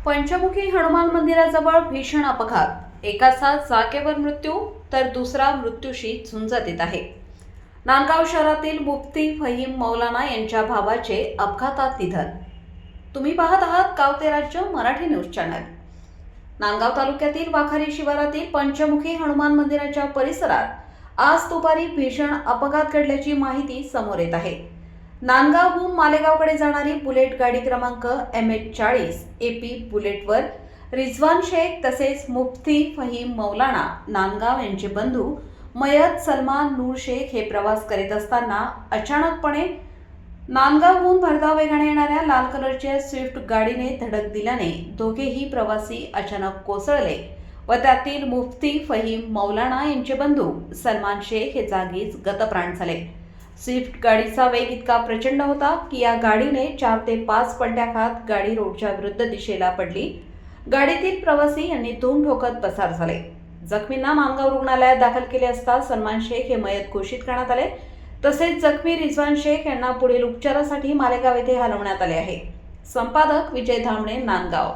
पंचमुखी हनुमान मंदिराजवळ भीषण अपघात, एकाचा जागेवर मृत्यू तर दुसरा मृत्यूशी झुंज देत आहे. नांदगाव शहरातील मुफ्ती फहीम मौलाना यांच्या भावाचे अपघातात निधन. तुम्ही पाहत आहात गाव ते राज्य मराठी न्यूज चॅनल. नांदगाव तालुक्यातील वाखारी शिवारातील पंचमुखी हनुमान मंदिराच्या परिसरात आज दुपारी भीषण अपघात घडल्याची माहिती समोर येत आहे. नांदगावहून मालेगावकडे जाणारी बुलेट गाडी क्रमांक MH40 AP बुलेटवर रिझवान शेख तसेच मुफ्ती फहीम मौलाना नांदगाव यांचे बंधू मयत सलमान नूर शेख हे प्रवास करीत असताना अचानकपणे नांदगावहून भरधाव वेगाने येणाऱ्या लाल कलरच्या स्विफ्ट गाडीने धडक दिल्याने दोघेही प्रवासी अचानक कोसळले व त्यातील मुफ्ती फहीम मौलाना यांचे बंधू सलमान शेख हे जागीच गतप्राण झाले. स्विफ्ट गाडीचा वेग इतका प्रचंड होता की या गाडीने 4 ते 5 पलट्या खात गाडी रोडच्या विरुद्ध दिशेला पडली. गाडीतील प्रवासी यांनी तोंड ठोकत पसार झाले. जखमींना नांदगाव रुग्णालयात दाखल केले असता सलमान शेख हे मयत घोषित करण्यात आले. तसेच जखमी रिझवान शेख यांना पुढील उपचारासाठी मालेगाव येथे हलवण्यात आले आहे. संपादक विजय धामणे, नांदगाव.